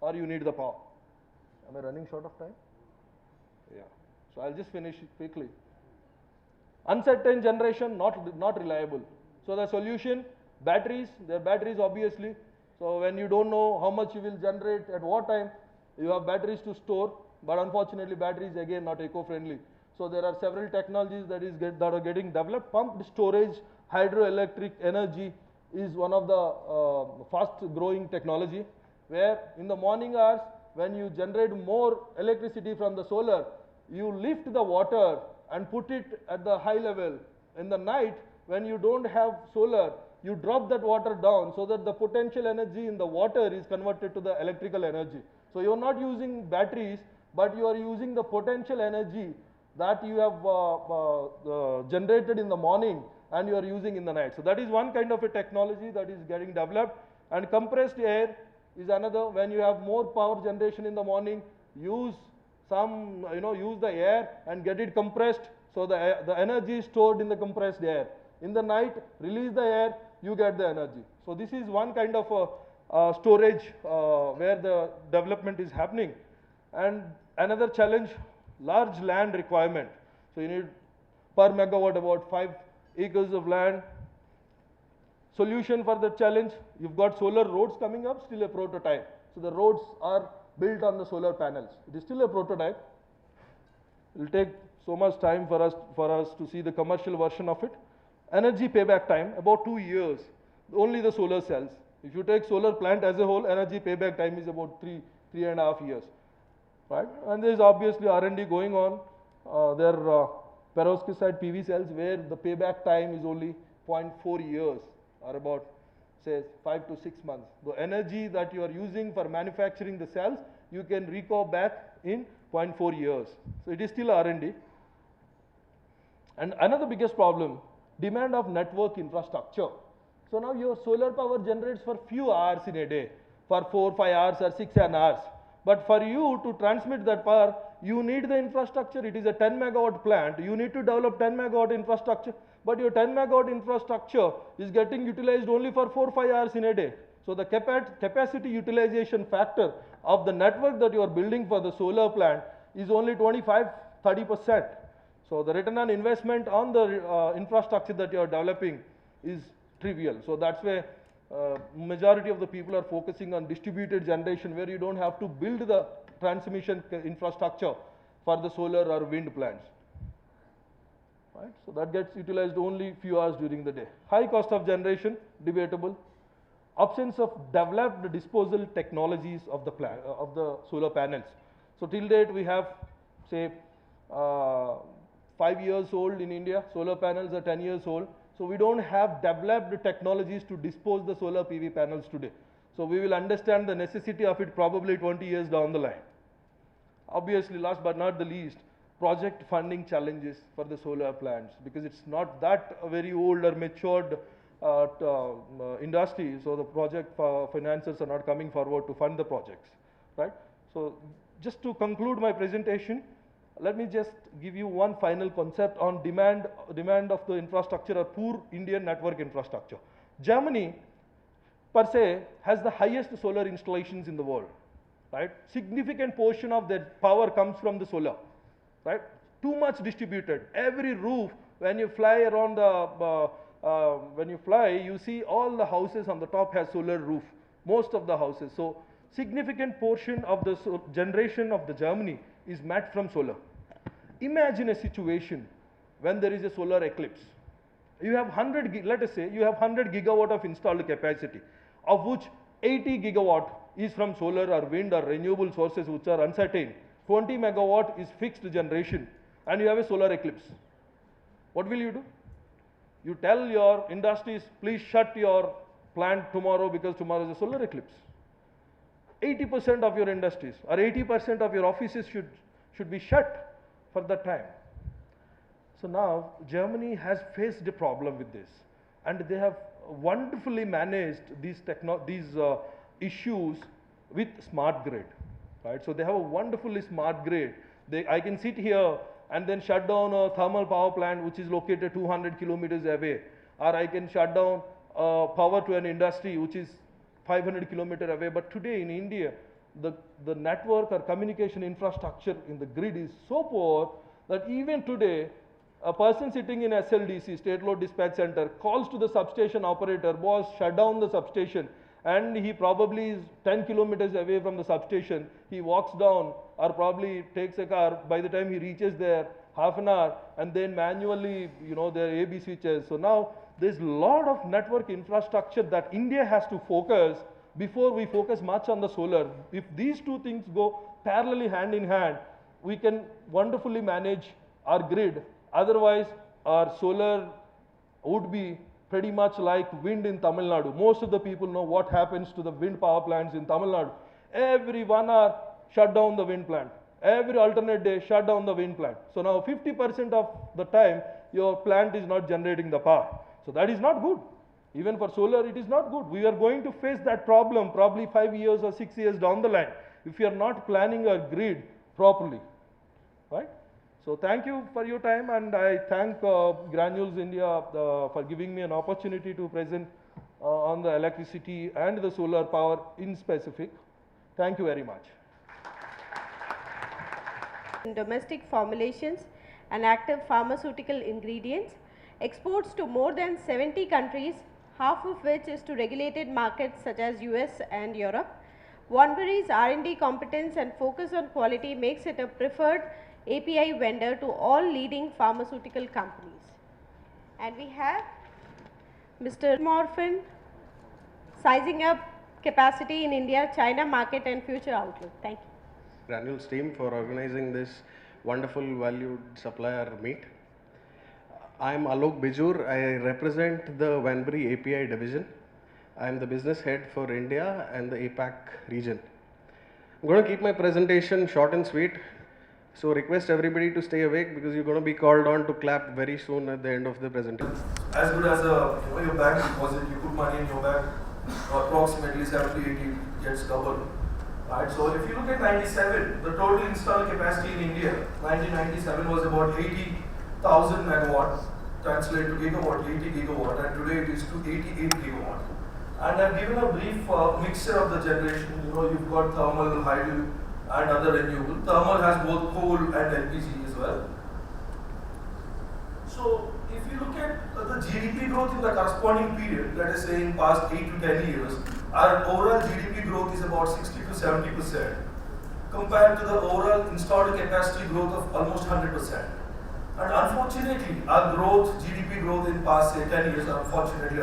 or you need the power. Am I running short of time? Yeah. So I'll just finish it quickly. Uncertain generation, not reliable. So the solution, batteries, they're batteries obviously. So when you don't know how much you will generate at what time, you have batteries to store, but unfortunately batteries again not eco-friendly. So there are several technologies that are getting developed. Pumped storage, hydroelectric energy is one of the fast growing technology, where in the morning hours when you generate more electricity from the solar, you lift the water and put it at the high level. In the night, when you don't have solar, you drop that water down so that the potential energy in the water is converted to the electrical energy. So you are not using batteries, but you are using the potential energy that you have generated in the morning and you are using in the night. So that is one kind of a technology that is getting developed. And compressed air is another. When you have more power generation in the morning, use use the air and get it compressed, so the energy is stored in the compressed air. In the night, release the air, you get the energy. So this is one kind of storage where the development is happening. And another challenge, large land requirement. So you need per megawatt about 5 acres of land. Solution for the challenge, you've got solar roads coming up, still a prototype. So the roads are built on the solar panels. It is still a prototype. It will take so much time for us to see the commercial version of it. Energy payback time, about 2 years, only the solar cells. If you take solar plant as a whole, energy payback time is about 3.5 years. Right? And there is obviously R&D going on. There are perovskite PV cells where the payback time is only 0.4 years, or about say 5 to 6 months. The energy that you are using for manufacturing the cells, you can recoup back in 0.4 years. So it is still R&D. And another biggest problem, demand of network infrastructure. So now your solar power generates for few hours in a day, for 4, 5 hours or 6 hours. But for you to transmit that power, you need the infrastructure. It is a 10 megawatt plant. You need to develop 10 megawatt infrastructure. But your 10 megawatt infrastructure is getting utilized only for 4, 5 hours in a day. So the capacity utilization factor of the network that you are building for the solar plant is only 25–30%. So the return on investment on the infrastructure that you are developing is trivial. So that's why majority of the people are focusing on distributed generation, where you don't have to build the transmission infrastructure for the solar or wind plants. Right? So that gets utilized only few hours during the day. High cost of generation, debatable. Absence of developed disposal technologies of the solar panels. So till date we have, say, 5 years old in India. Solar panels are 10 years old. So we don't have developed technologies to dispose the solar PV panels today. So we will understand the necessity of it probably 20 years down the line. Obviously, last but not the least, project funding challenges for the solar plants, because it's not that very old or matured industry. So the project financiers are not coming forward to fund the projects, right? So just to conclude my presentation, let me just give you one final concept on demand of the infrastructure or poor Indian network infrastructure. Germany per se has the highest solar installations in the world, right? Significant portion of their power comes from the solar, right? Too much distributed. Every roof, when you fly around you see all the houses on the top has solar roof, most of the houses. So significant portion of the generation of the Germany is met from solar. Imagine a situation when there is a solar eclipse. You have let us say you have 100 gigawatt of installed capacity, of which 80 gigawatt is from solar or wind or renewable sources which are uncertain. 20 megawatt is fixed generation, and you have a solar eclipse. What will you do? You tell your industries, please shut your plant tomorrow because tomorrow is a solar eclipse. 80% of your industries or 80% of your offices should be shut for that time. So now Germany has faced a problem with this, and they have wonderfully managed these issues with smart grid, right? So they have a wonderfully smart grid. I can sit here and then shut down a thermal power plant which is located 200 kilometers away, or I can shut down power to an industry which is 500 kilometers away. But today in India, the network or communication infrastructure in the grid is so poor that even today, a person sitting in SLDC, State Load Dispatch Center, calls to the substation operator, boss, shut down the substation, and he probably is 10 kilometers away from the substation. He walks down or probably takes a car. By the time he reaches there, half an hour, and then manually, their AB switches. So now there's a lot of network infrastructure that India has to focus before we focus much on the solar. If these two things go parallelly hand in hand, we can wonderfully manage our grid. Otherwise, our solar would be pretty much like wind in Tamil Nadu. Most of the people know what happens to the wind power plants in Tamil Nadu. Every 1 hour, shut down the wind plant. Every alternate day, shut down the wind plant. So now 50% of the time, your plant is not generating the power. So that is not good. Even for solar, it is not good. We are going to face that problem probably 5 years or 6 years down the line if we are not planning our grid properly, right? So thank you for your time, and I thank Granules India for giving me an opportunity to present on the electricity and the solar power in specific. Thank you very much. Domestic formulations and active pharmaceutical ingredients, exports to more than 70 countries, half of which is to regulated markets such as US and Europe. Wanbury's R&D competence and focus on quality makes it a preferred API vendor to all leading pharmaceutical companies. And we have Mr. Morphin, sizing up capacity in India, China market and future outlook. Thank you. Granules team for organizing this wonderful valued supplier meet. I am Alok Bijur. I represent the Wanbury API division. I am the business head for India and the APAC region. I'm going to keep my presentation short and sweet. So request everybody to stay awake because you're going to be called on to clap very soon at the end of the presentation. As good as your bank deposit, you put money in your bank, approximately 70 to 80 gets doubled. Right, so if you look at 97, the total installed capacity in India, 1997 was about 80,000 megawatt, translate to gigawatt, 80 gigawatt, and today it is to 88 gigawatt. And I've given a brief mixture of the generation. You've got thermal, hydro, and other renewable. Thermal has both coal and LPG as well. So if you look at the GDP growth in the corresponding period, let us say in past 8 to 10 years, our overall GDP growth is about 60 to 70% compared to the overall installed capacity growth of almost 100%. And unfortunately, our growth, GDP growth in past say 10 years, unfortunately,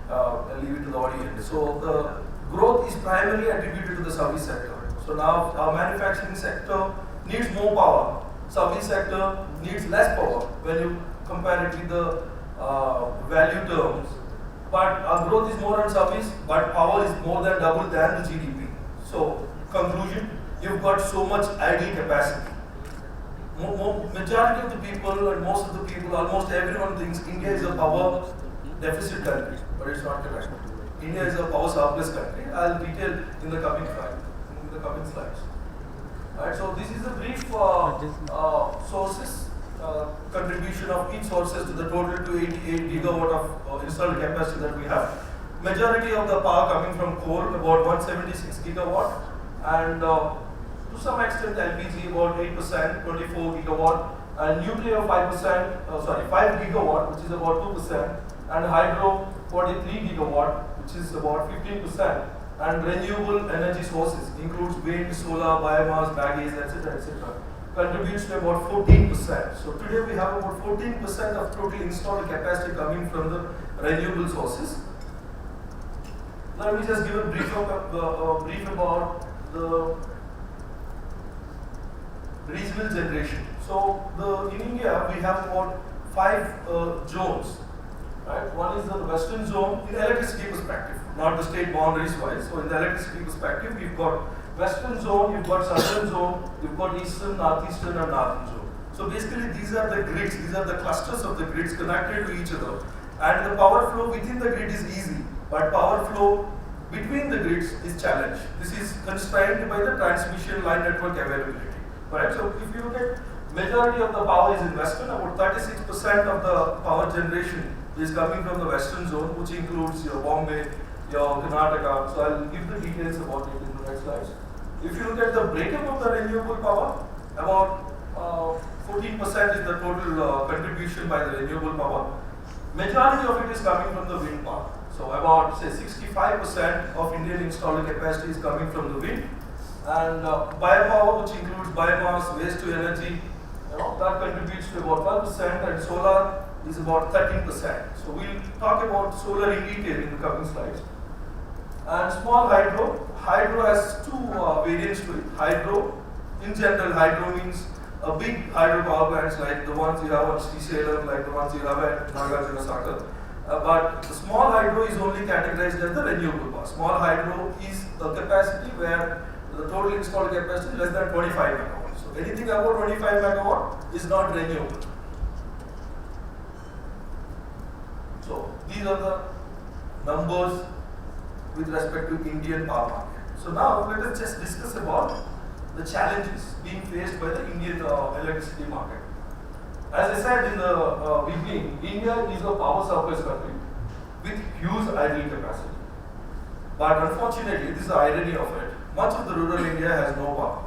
I'll leave it to the audience. So the growth is primarily attributed to the service sector. So now our manufacturing sector needs more power. Service sector needs less power when you compare it with the value terms. But our growth is more on service, but power is more than double than the GDP. So conclusion, you've got so much idle capacity. Majority of the people and most of the people, almost everyone thinks India is a power deficit country, but it's not correct. India is a power surplus country. I'll detail in the coming slides. Right, so this is a brief sources, contribution of each sources to the total 288 gigawatt of installed capacity that we have. Majority of the power coming from coal, about 176 gigawatt, and to some extent LPG about 8%, 24 gigawatt, and nuclear 5 gigawatt, which is about 2%, and hydro 43 gigawatt, which is about 15%. And renewable energy sources includes wind, solar, biomass, baggage, etc., contributes to about 14%. So today we have about 14% of total installed capacity coming from the renewable sources. Let me just give a brief about the regional generation. So in India we have about 5 zones. Right? One is the western zone in the electricity perspective, not the state boundaries wise. So in the electricity perspective, you've got western zone, you've got southern zone, you've got eastern, northeastern and northern zone. So basically these are the grids, these are the clusters of the grids connected to each other. And the power flow within the grid is easy, but power flow between the grids is challenged. This is constrained by the transmission line network availability. Right? So if you look at majority of the power is in western, about 36% of the power generation is coming from the western zone, which includes your Bombay, your Karnataka. So I'll give the details about it in the Next slide. If you look at the breakup of the renewable power, about 14% is the total contribution by the renewable power. Majority of it is coming from the wind power. So about say 65% of Indian installed capacity is coming from the wind, and biopower, which includes biomass, waste to energy, that contributes to about 12%, and solar is about 13%. So we'll talk about solar in detail in the coming slides. And small hydro. Hydro has two variants to it. Hydro, in general, hydro means a big hydro power plants like the ones you have at Srisalem, like the ones you have at Nagarjuna Sagar. But the small hydro is only categorized as the renewable power. Small hydro is a capacity where the total installed capacity is less than 25 megawatts. So anything above 25 megawatt is not renewable. So these are the numbers with respect to Indian power market. So now let us just discuss about the challenges being faced by the Indian electricity market. As I said in the beginning, India is a power surplus country with huge idle capacity. But unfortunately, this is the irony of it, much of the rural India has no power.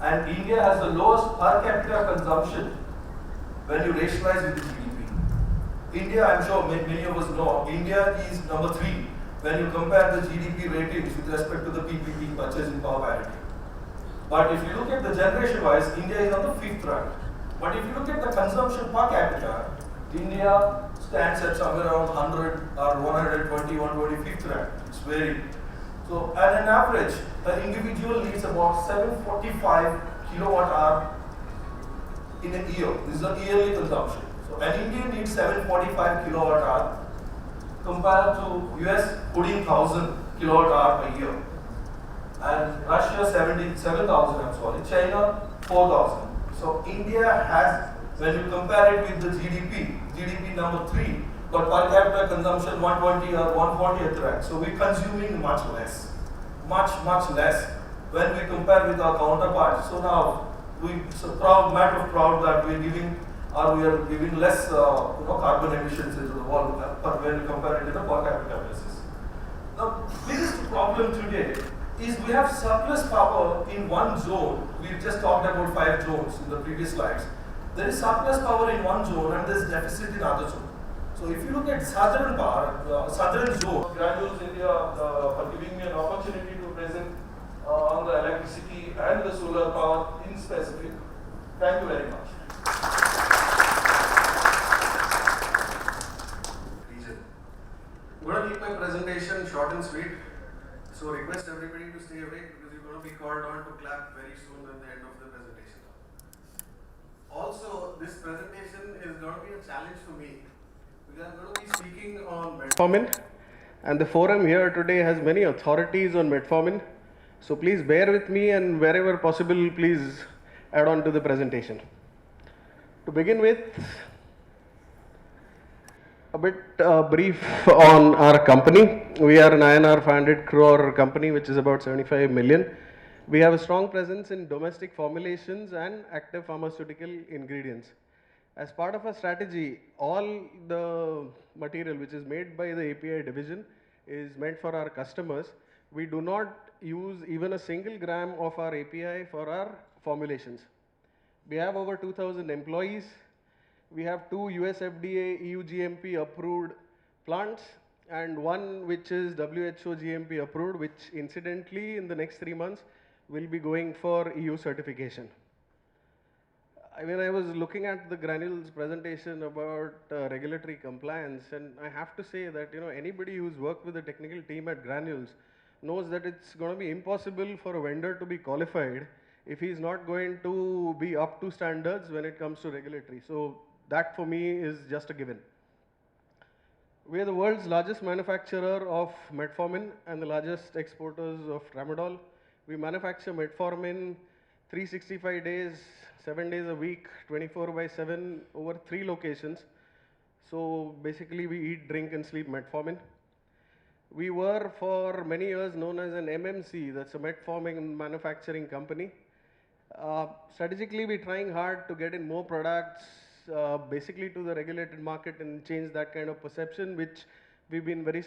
And India has the lowest per capita consumption when you rationalize with the GDP. India, I'm sure many of us know, India is number 3 when you compare the GDP ratings with respect to the PPP, purchasing power parity. But if you look at the generation wise, India is on the 5th rank. But if you look at the consumption per capita, India stands at somewhere around 100 or 120, 125th rank. It's very. So, at an average, an individual needs about 745 kilowatt hour in a year. This is a yearly consumption. So, an Indian needs 745 kilowatt hour compared to US 14,000 kilowatt hour a year. And Russia 7,000, I'm sorry, China 4,000. So India has, when you compare it with the GDP number 3, but per capita consumption 120 or 140th rank. So we're consuming much less when we compare with our counterparts. So now it's a matter of proud that we are giving less carbon emissions into the world when we compare it to the per capita basis. The biggest problem today is we have surplus power in one zone. We just talked about 5 zones in the previous slides. There is surplus power in one zone and there is deficit in other zone. So if you look at southern zone, Granules India for giving me an opportunity to present on the electricity and the solar power in specific. Thank you very much. I'm going to keep my presentation short and sweet. So request everybody to stay awake because you're going to be called on to clap very soon at the end of the presentation. Also, this presentation is going to be a challenge for me because I'm going to be speaking on metformin, and the forum here today has many authorities on metformin. So please bear with me, and wherever possible, please add on to the presentation. To begin with, a bit brief on our company. We are an INR 500 crore company, which is about 75 million. We have a strong presence in domestic formulations and active pharmaceutical ingredients. As part of our strategy, all the material which is made by the API division is meant for our customers. We do not use even a single gram of our API for our formulations. We have over 2,000 employees. We have 2 US FDA EU GMP approved plants and 1 which is WHO GMP approved, which incidentally in the next 3 months will be going for EU certification. When I was looking at the Granules presentation about regulatory compliance, and I have to say that anybody who's worked with the technical team at Granules knows that it's going to be impossible for a vendor to be qualified if he's not going to be up to standards when it comes to regulatory. So that for me is just a given. We are the world's largest manufacturer of metformin and the largest exporters of tramadol. We manufacture metformin 365 days, 7 days a week, 24/7 over 3 locations. So basically we eat, drink and sleep metformin. We were for many years known as an MMC, that's a metformin manufacturing company. Strategically we're trying hard to get in more products basically to the regulated market and change that kind of perception, which we've been very